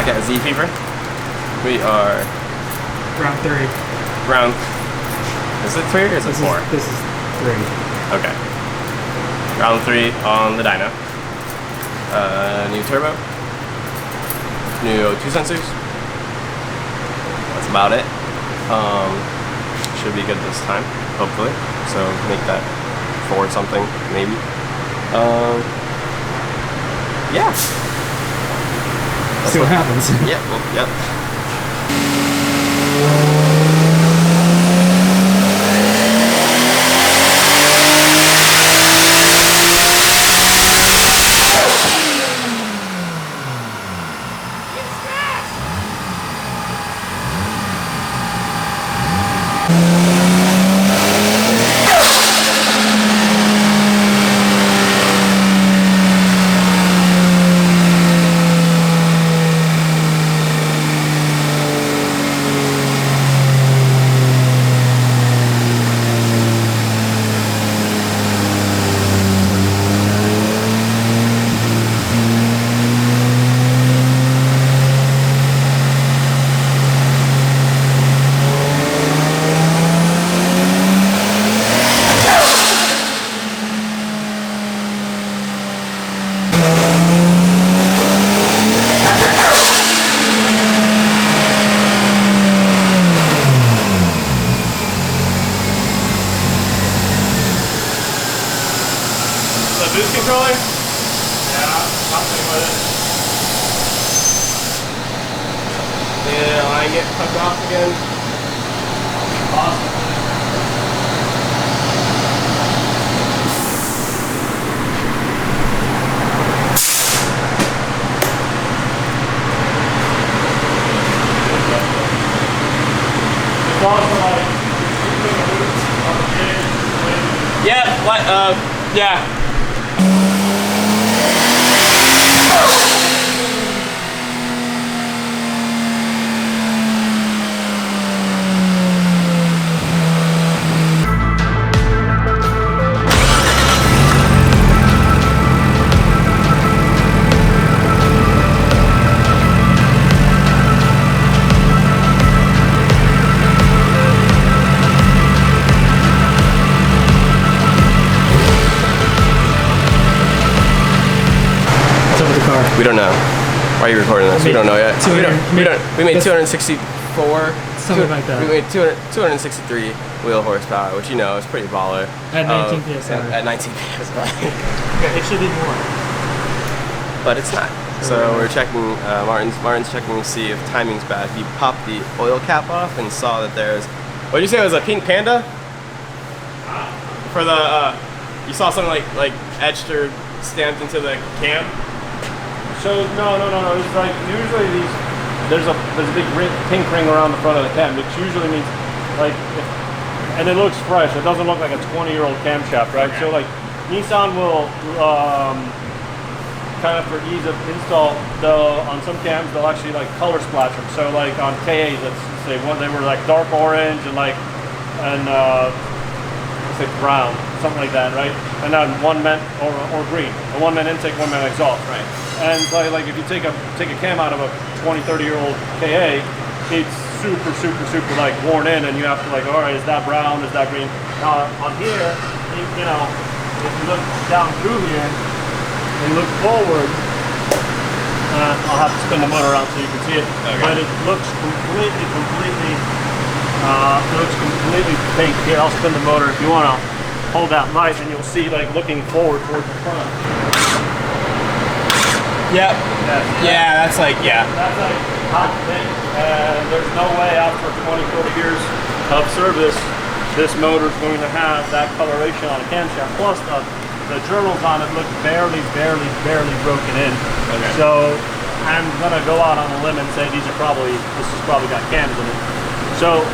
back at Z Fever. We are round 3. Round. Is it 3 or is it 4? This is 3. Okay. Round 3 on the dyno. New turbo. New O2 sensors. That's about it. Should be good this time, hopefully. So make that 4 something, maybe. Yeah. See what happens. Yeah, well, yep. Boost controller? Yeah, something with it. The line get cut off again. Awesome. Yeah, what, yeah. We don't know. Why are you recording this? We don't know yet. We made 264. Something like that. We made 263 wheel horsepower, which you know is pretty baller. At 19 psi. At 19 psi. It should be more. But it's not. So we're checking. Martin's checking to see if timing's bad. He popped the oil cap off and saw that there's. What did you say? It was a pink panda? For the you saw something like etched or stamped into the cam. So no. It's like usually there's a big pink ring around the front of the cam, which usually means like, and it looks fresh. It doesn't look like a 20-year-old camshaft, right? Okay. So like Nissan will kind of for ease of install, on some cams they'll actually like color splash them. So like on K8, let's say they were like dark orange and let's say brown, something like that, right? And then one meant or green, a one meant intake, one meant exhaust, right? And like if you take a cam out of a 20-30-year-old KA, it's super like worn in, and you have to like, all right, is that brown, is that green? Now on here, you know, if you look down through here and look forward, I'll have to spin the motor around so you can see it. Okay. But it looks completely pink. Here, I'll spin the motor if you want to hold that light, and you'll see like looking forward towards the front. Yep. Yeah, that's like, yeah. That's like hot pink, and there's no way after 20-40 years of service, this motor is going to have that coloration on a camshaft. Plus, the journals on it look barely broken in. Okay. So I'm gonna go out on a limb and say this has probably got cams in it. So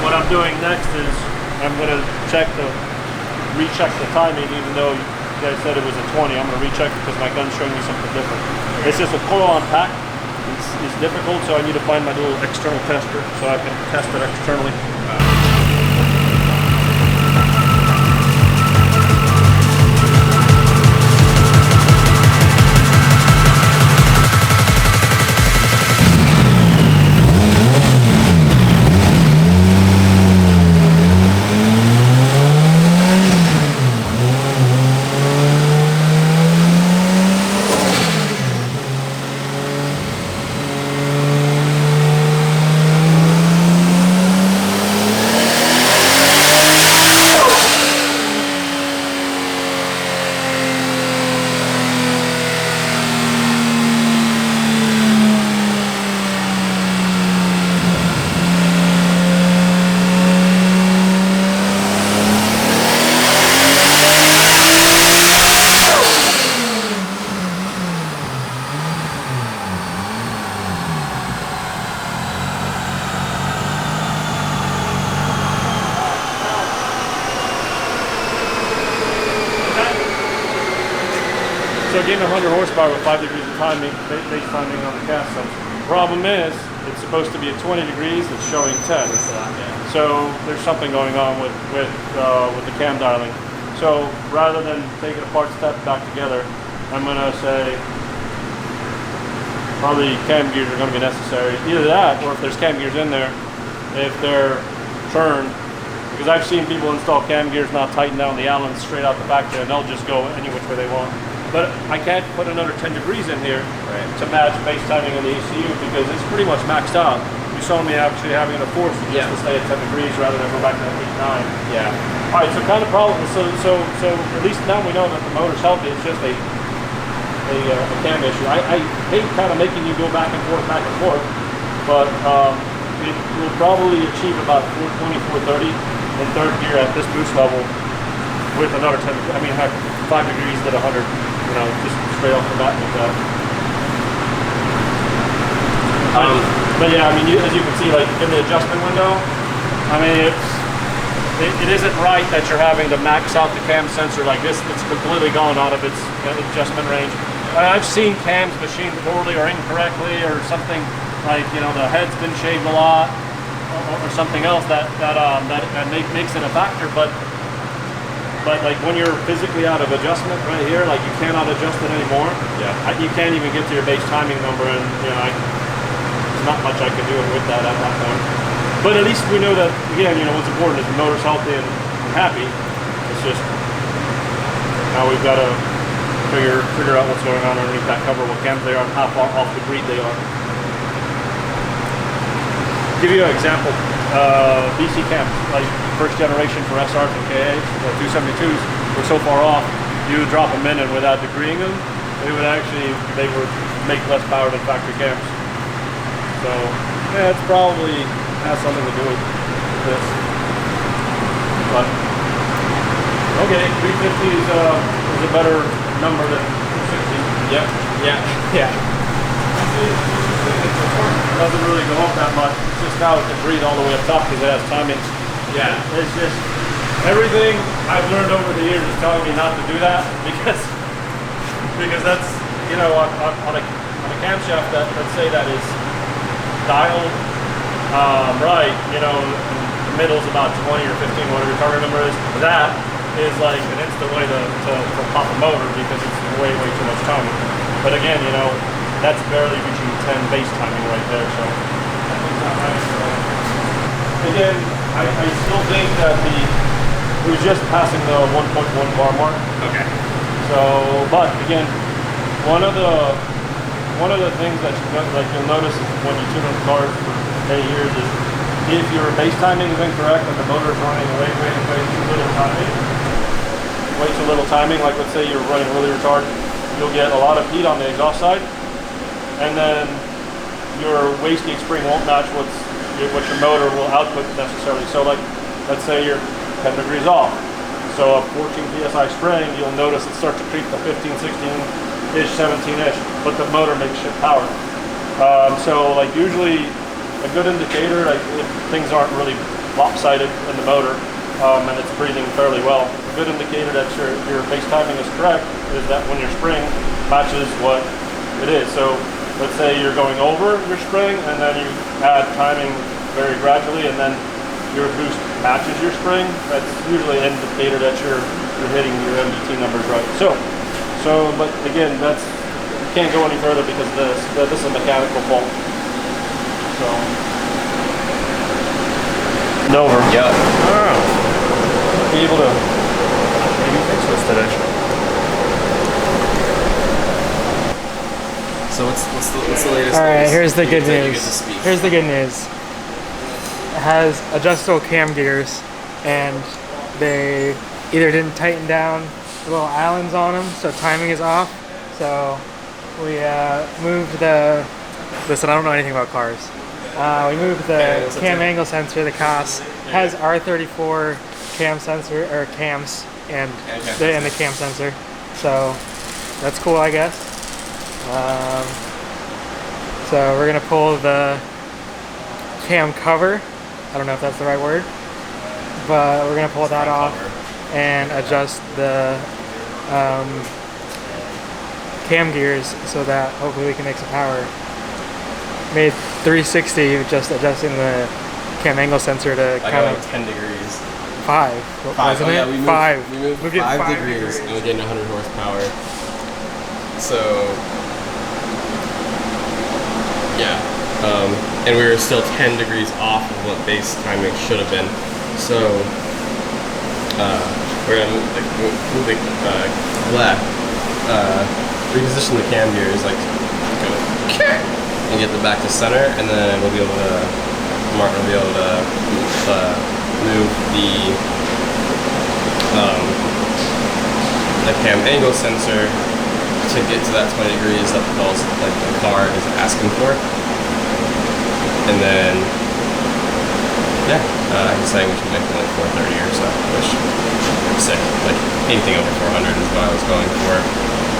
what I'm doing next is I'm gonna recheck the timing, even though you guys said it was a 20. I'm gonna recheck it because my gun's showing me something different. It's just a coil on pack. It's difficult, so I need to find my little external tester so I can test it externally. So getting 100 horsepower with 5 degrees of timing, base timing on the cast sensor. Problem is, it's supposed to be at 20 degrees, it's showing 10. So there's something going on with the cam dialing. So rather than take it apart, step back together, I'm gonna say probably cam gears are gonna be necessary. Either that, or if there's cam gears in there, if they're turned, because I've seen people install cam gears not tighten down the Allens straight out the factory, and they'll just go any which way they want. But I can't put another 10 degrees in here to match base timing on the ECU because it's pretty much maxed out. You saw me actually having to force it just to stay at 10 degrees rather than go back to 8, 9. Yeah. All right, so kind of problem. So at least now we know that the motor's healthy. It's just a cam issue. I hate kind of making you go back and forth, but it will probably achieve about 420, 430 in third gear at this boost level with another 10. I mean, heck, 5 degrees to 100. You know, just straight off the bat like that. But yeah, I mean, as you can see, like in the adjustment window, I mean, it isn't right that you're having to max out the cam sensor like this. It's completely gone out of its adjustment range. I've seen cams machined poorly or incorrectly or something like, you know, the head's been shaved a lot or something else that makes it a factor. But like when you're physically out of adjustment right here, like you cannot adjust it anymore. Yeah. You can't even get to your base timing number, and you know, there's not much I can do with that at that point. But at least we know that, again, you know, what's important is the motor's healthy and happy. It's just now we've got to figure out what's going on underneath that cover, what cams they are, and how far off the breed they are. Give you an example. BC cams, like first generation for SRs and KAs, the 272s were so far off, you would drop them in and without degreeing them, they would make less power than factory cams. So yeah, it's probably has something to do with this. But okay, 350 is a better number than 260. Yep. Yeah. It doesn't really go up that much. It's just now it can breathe all the way up top because it has timing. Yeah. It's just everything I've learned over the years is telling me not to do that because that's, you know, on a camshaft that, let's say, that is dialed right, you know, the middle's about 20 or 15, whatever your target number is. That is like an instant way to pop a motor because it's way too much timing. But again, you know, that's barely reaching 10 base timing right there, so I think not right. So again, I still think that it was just passing the 1.1 bar mark. Okay. So, but again, one of the things that you'll notice when you tune up cars for many years is if your base timing is incorrect and the motor is running way too little timing, like let's say you're running really retarded, you'll get a lot of heat on the exhaust side, and then your wastegate spring won't match what your motor will output necessarily. So like, let's say you're 10 degrees off. So a 14 PSI spring, you'll notice it starts to creep to 15, 16-ish, 17-ish, but the motor makes shit power. So like usually a good indicator, like if things aren't really lopsided in the motor and it's breathing fairly well, a good indicator that your base timing is correct is that when your spring matches what it is. So let's say you're going over your spring and then you add timing very gradually and then your boost matches your spring. That's usually an indicator that you're hitting your MBT numbers right. So but again, you can't go any further because this is a mechanical fault. So Dover. Yep. Be able to maybe fix this today. So what's the latest? All right, news? here's the You good get to news. speak. Here's the good news. It has adjustable cam gears, and they either didn't tighten down the little Allens on them, so timing is off. So we moved listen, I don't know anything about cars. We moved the cam angle sensor, the COS. It has R32 cam sensor, or cams, and the cam sensor. So that's cool, I guess. So we're gonna pull the cam cover. I don't know if that's the right word, but we're gonna pull that off and adjust the cam gears so that hopefully we can make some power. Made 360 just adjusting the cam angle sensor to Like kind of 10 degrees. 5. Wasn't Oh, it? yeah, we moved, 5. We moved Moved it 5 5 degrees and we're getting 100 horsepower. So, yeah. And we were still 10 degrees off of what base timing should have been. So, we're gonna move the reposition the cam gears, like go and get them back to center, and then we'll be able to, Martin will be able to move the cam angle sensor to get to that 20 degrees that the car is asking for. And then, yeah, he's saying we should make it like 430 or so, which I'm sick. Like anything over 400 is what I was going for.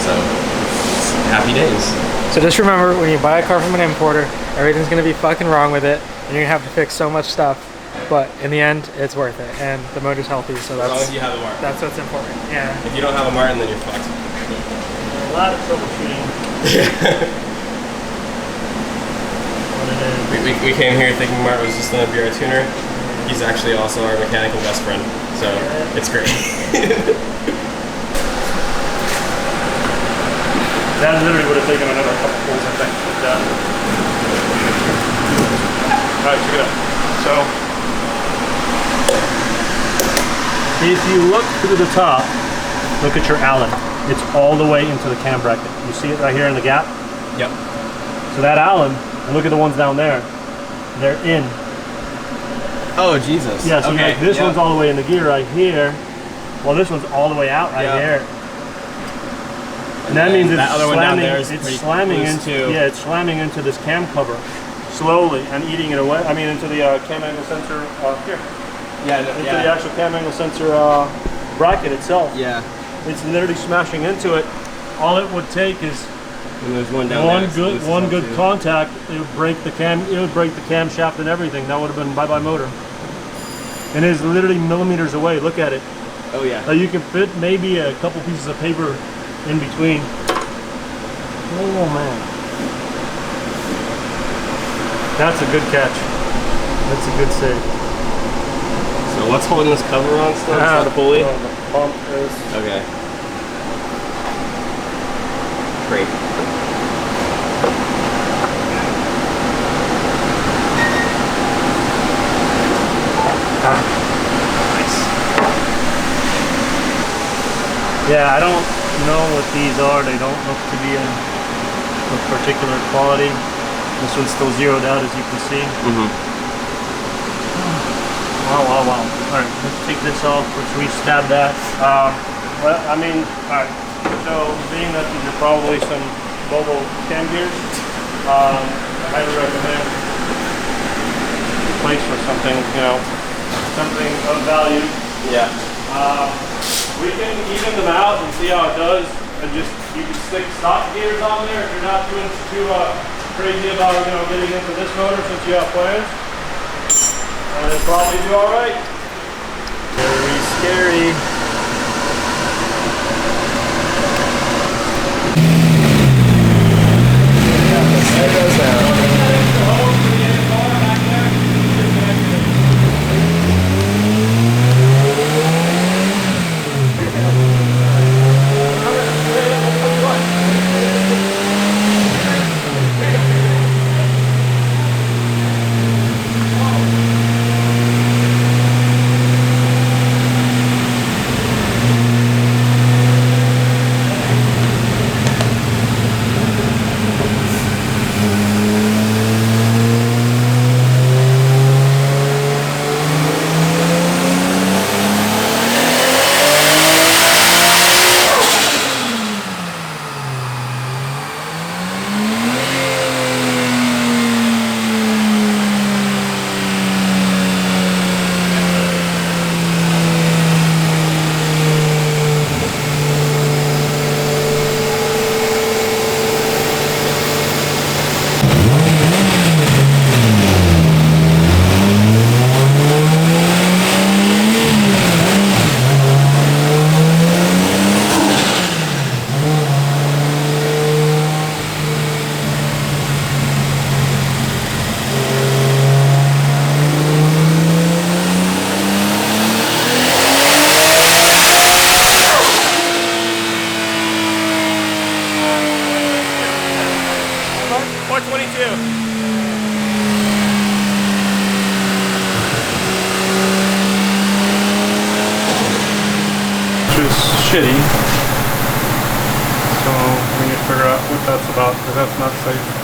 So, it's happy days. So just remember, when you buy a car from an importer, everything's gonna be fucking wrong with it, and you're gonna have to fix so much stuff. But in the end, it's worth it, and the motor's healthy, so As long as you have a Martin. that's what's important. Yeah. If you don't have a Martin, then you're fucked. A lot of troubleshooting. We came here thinking Martin was just gonna be our tuner. He's actually also our mechanical best friend, so it's great. That literally would have taken another couple pulls, I think. But, alright, check it out. So, if you look through the top, look at your Allen. It's all the way into the cam bracket. You see it right here in the gap? Yep. So that Allen, and look at the ones down there, they're in. Oh, Jesus. Yeah, so okay. like this one's all the way in the gear right here. Well, this one's all the way out right here. And that means it's that other one down there is slamming into too. it's slamming into this cam cover slowly and eating it away. I mean, into the cam angle sensor here. Yeah, Into the actual cam angle sensor bracket itself. Yeah. It's literally smashing into it. All it would take is And there's one down there. one good contact. It would break the camshaft and everything. That would have been bye-bye motor. And it is literally millimeters away. Look at it. Oh yeah. You can fit maybe a couple pieces of paper in between. Oh man. That's a good catch. That's a good save. So what's holding this cover on still? It's not a pulley? The pump is... Okay. Great. Nice. Yeah, I don't know what these are. They don't look to be of particular quality. This one's still zeroed out, as you can see. Wow. Alright, let's take this off. Let's re-stab that. Well, I mean, alright. So, being that these are probably some mobile cam gears, I highly recommend place for something, you know, something of value. Yeah. We can even them out and see how it does, and just you can stick stock gears on there if you're not doing too crazy about, you know, getting into this motor since you have plans. And it'll probably do all right. Very scary. There it goes now. shitty. So we need to figure out what that's about, because that's not safe.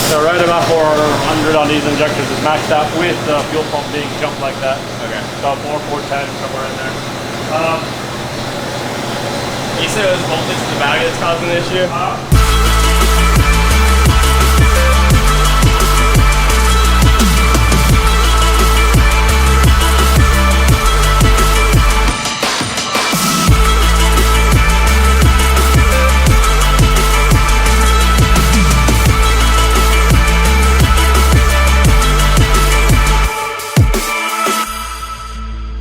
So right about 400 on these injectors is maxed out with the fuel pump being jumped like that. Okay. So 410 somewhere in there. You said it was voltage to the battery that's causing the issue?